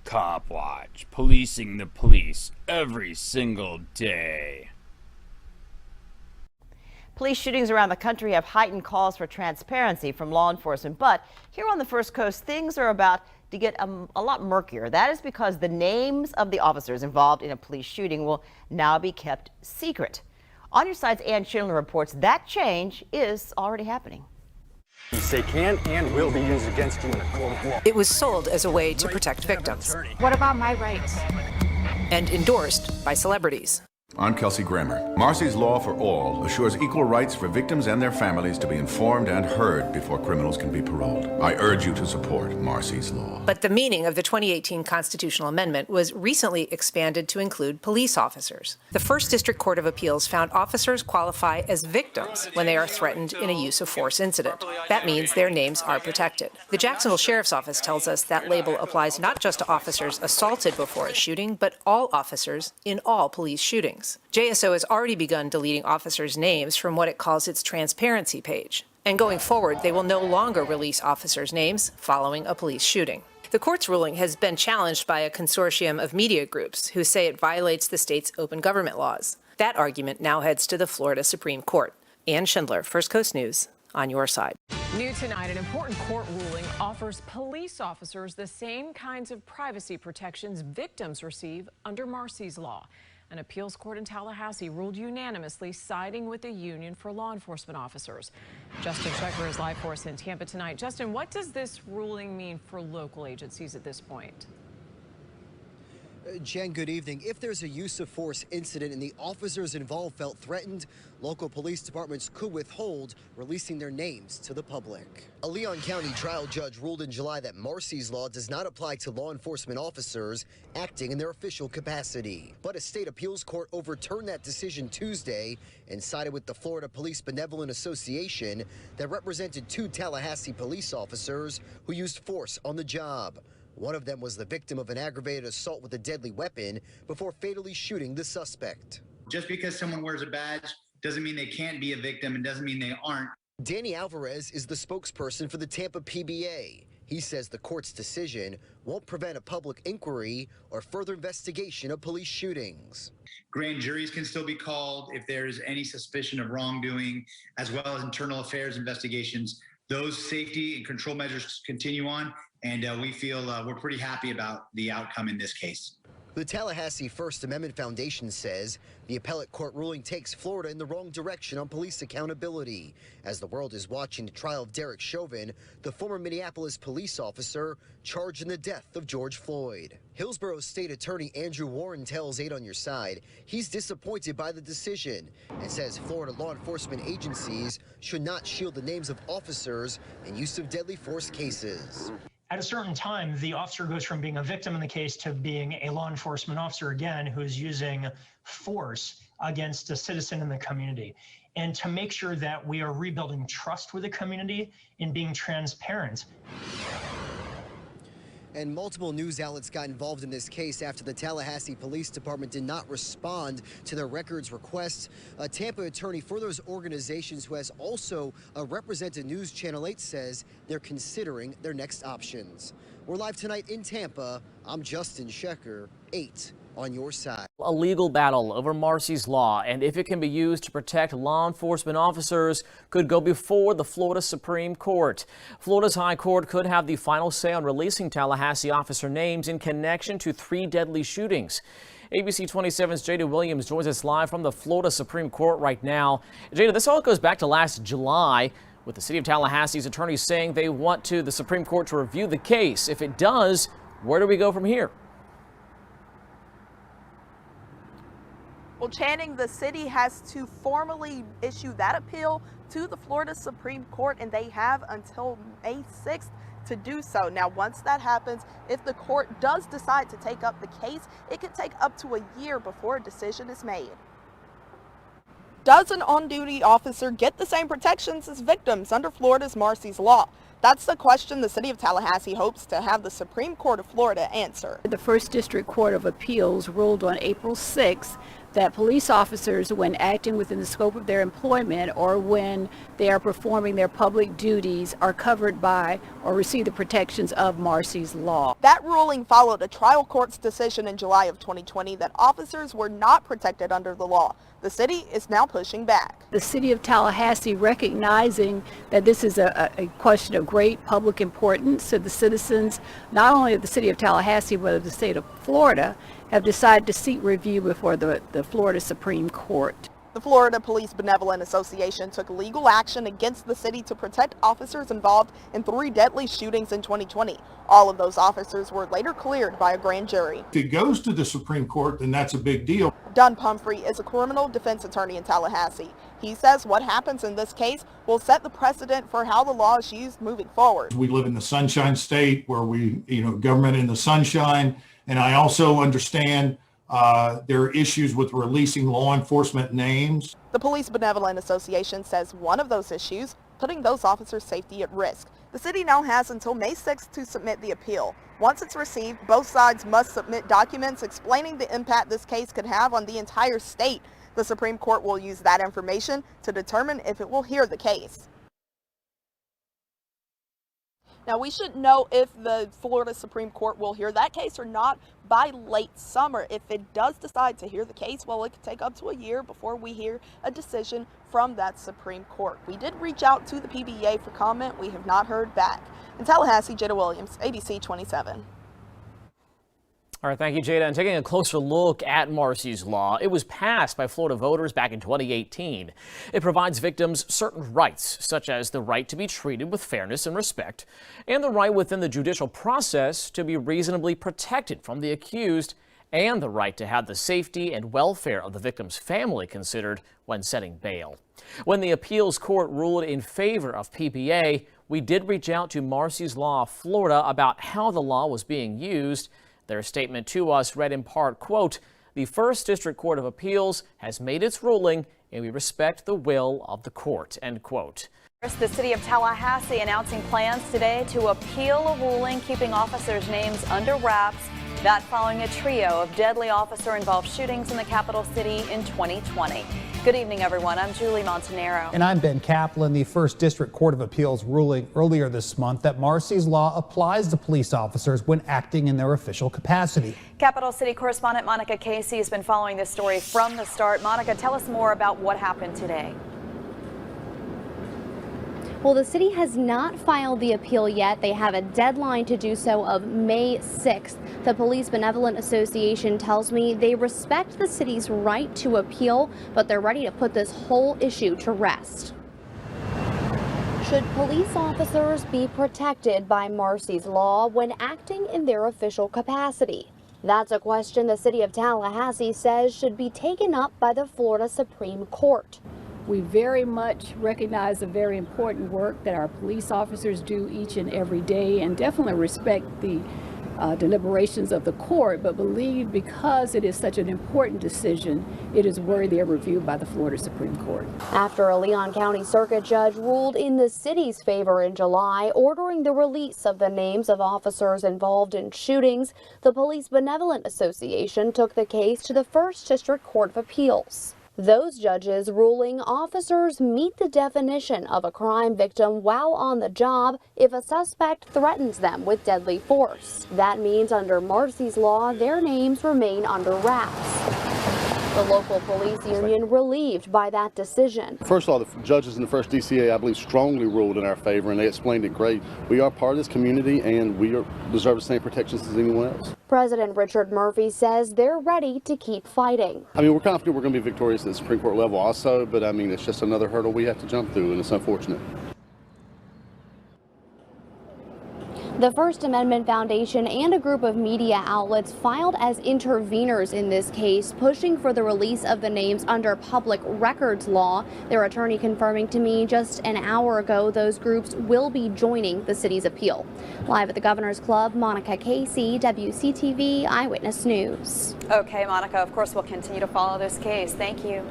COPWATCH, policing the police every single day. Police shootings around the country have heightened calls for transparency from law enforcement. But here on the First Coast, things are about to get a lot murkier. That is because the names of the officers involved in a police shooting will now be kept secret. On Your Side's Ann Schindler reports that change is already happening. They can and will be used against you in a court of law. It was sold as a way to protect victims. What about my rights? And endorsed by celebrities. I'm Kelsey Grammer. Marsys Law for All assures equal rights for victims and their families to be informed and heard before criminals can be paroled. I urge you to support Marsys Law. But the meaning of the 2018 constitutional amendment was recently expanded to include police officers. The First District Court of Appeals found officers qualify as victims when they are threatened in a use of force incident. That means their names are protected. The Jacksonville Sheriff's Office tells us that label applies not just to officers assaulted before a shooting, but all officers in all police shootings. JSO has already begun deleting officers' names from what it calls its transparency page. And going forward, they will no longer release officers' names following a police shooting. The court's ruling has been challenged by a consortium of media groups who say it violates the state's open government laws. That argument now heads to the Florida Supreme Court. Ann Schindler, First Coast News, on your side. New tonight, an important court ruling offers police officers the same kinds of privacy protections victims receive under Marsys Law. An appeals court in Tallahassee ruled unanimously, siding with the Union for Law Enforcement Officers. Justin Shecker is live for us in Tampa tonight. Justin, what does this ruling mean for local agencies at this point? Jen, good evening. If there's a use of force incident and the officers involved felt threatened, local police departments could withhold releasing their names to the public. A Leon County trial judge ruled in July that Marsys Law does not apply to law enforcement officers acting in their official capacity. But a state appeals court overturned that decision Tuesday and sided with the Florida Police Benevolent Association that represented 2 Tallahassee police officers who used force on the job. One of them was the victim of an aggravated assault with a deadly weapon before fatally shooting the suspect. Just because someone wears a badge doesn't mean they can't be a victim and doesn't mean they aren't. Danny Alvarez is the spokesperson for the Tampa PBA. He says the court's decision won't prevent a public inquiry or further investigation of police shootings. Grand juries can still be called if there is any suspicion of wrongdoing, as well as internal affairs investigations. Those safety and control measures continue on, and we feel we're pretty happy about the outcome in this case. The Tallahassee First Amendment Foundation says the appellate court ruling takes Florida in the wrong direction on police accountability. As the world is watching the trial of Derek Chauvin, the former Minneapolis police officer charged in the death of George Floyd. Hillsborough State Attorney Andrew Warren tells 8 on Your Side he's disappointed by the decision and says Florida law enforcement agencies should not shield the names of officers in use of deadly force cases. At a certain time, the officer goes from being a victim in the case to being a law enforcement officer again who is using force against a citizen in the community. And to make sure that we are rebuilding trust with the community and being transparent. And multiple news outlets got involved in this case after the Tallahassee Police Department did not respond to their records request. A Tampa attorney for those organizations who has also represented News Channel 8 says they're considering their next options. We're live tonight in Tampa. I'm Justin Shecker, 8 on Your Side. A legal battle over Marsys Law and if it can be used to protect law enforcement officers could go before the Florida Supreme Court. Florida's High Court could have the final say on releasing Tallahassee officer names in connection to 3 deadly shootings. ABC 27's Jada Williams joins us live from the Florida Supreme Court right now. Jada, this all goes back to last July, with the city of Tallahassee's attorneys saying they want the Supreme Court to review the case. If it does, where do we go from here? Well, Channing, the city has to formally issue that appeal to the Florida Supreme Court, and they have until May 6th to do so. Now, once that happens, if the court does decide to take up the case, it could take up to a year before a decision is made. Does an on-duty officer get the same protections as victims under Florida's Marsys Law? That's the question the city of Tallahassee hopes to have the Supreme Court of Florida answer. The First District Court of Appeals ruled on April 6th that police officers, when acting within the scope of their employment or when they are performing their public duties, are covered by or receive the protections of Marsys law. That ruling followed a trial court's decision in July of 2020 that officers were not protected under the law. The city is now pushing back. The city of Tallahassee, recognizing that this is a question of great public importance to the citizens, not only of the city of Tallahassee, but of the state of Florida, have decided to seek review before the Florida Supreme Court. The Florida Police Benevolent Association took legal action against the city to protect officers involved in 3 deadly shootings in 2020. All of those officers were later cleared by a grand jury. If it goes to the Supreme Court, then that's a big deal. Don Pumphrey is a criminal defense attorney in Tallahassee. He says what happens in this case will set the precedent for how the law is used moving forward. We live in the Sunshine State where we, government in the sunshine. And I also understand there are issues with releasing law enforcement names. The Police Benevolent Association says one of those issues, putting those officers' safety at risk. The city now has until May 6th to submit the appeal. Once it's received, both sides must submit documents explaining the impact this case could have on the entire state. The Supreme Court will use that information to determine if it will hear the case. Now, we should know if the Florida Supreme Court will hear that case or not by late summer. If it does decide to hear the case, well, it could take up to a year before we hear a decision from that Supreme Court. We did reach out to the PBA for comment. We have not heard back. In Tallahassee, Jada Williams, ABC 27. All right, thank you, Jada. And taking a closer look at Marsys law, it was passed by Florida voters back in 2018. It provides victims certain rights, such as the right to be treated with fairness and respect, and the right within the judicial process to be reasonably protected from the accused, and the right to have the safety and welfare of the victim's family considered when setting bail. When the appeals court ruled in favor of PPA, we did reach out to Marsys Law of Florida about how the law was being used. Their statement to us read in part, quote, "The First District Court of Appeals has made its ruling and we respect the will of the court," end quote. The city of Tallahassee announcing plans today to appeal a ruling keeping officers' names under wraps. That following a trio of deadly officer-involved shootings in the capital city in 2020. Good evening, everyone. I'm Julie Montanaro. And I'm Ben Kaplan. The First District Court of Appeals ruling earlier this month that Marsys law applies to police officers when acting in their official capacity. Capital City correspondent Monica Kasey has been following this story from the start. Monica, tell us more about what happened today. Well, the city has not filed the appeal yet. They have a deadline to do so of May 6th. The Police Benevolent Association tells me they respect the city's right to appeal, but they're ready to put this whole issue to rest. Should police officers be protected by Marsys law when acting in their official capacity? That's a question the city of Tallahassee says should be taken up by the Florida Supreme Court. We very much recognize the very important work that our police officers do each and every day, and definitely respect the deliberations of the court, but believe because it is such an important decision, it is worthy of review by the Florida Supreme Court. After a Leon County Circuit judge ruled in the city's favor in July, ordering the release of the names of officers involved in shootings, the Police Benevolent Association took the case to the First District Court of Appeals. Those judges ruling officers meet the definition of a crime victim while on the job if a suspect threatens them with deadly force. That means under Marsys law, their names remain under wraps. The local police union relieved by that decision. First of all, the judges in the first DCA, I believe, strongly ruled in our favor, and they explained it great. We are part of this community, and we deserve the same protections as anyone else. President Richard Murphy says they're ready to keep fighting. I mean, we're confident we're going to be victorious at the Supreme Court level also, but I mean, it's just another hurdle we have to jump through, and it's unfortunate. The First Amendment Foundation and a group of media outlets filed as interveners in this case, pushing for the release of the names under public records law. Their attorney confirming to me just an hour ago those groups will be joining the city's appeal. Live at the Governor's Club, Monica Kasey, WCTV Eyewitness News. Okay, Monica, of course we'll continue to follow this case. Thank you.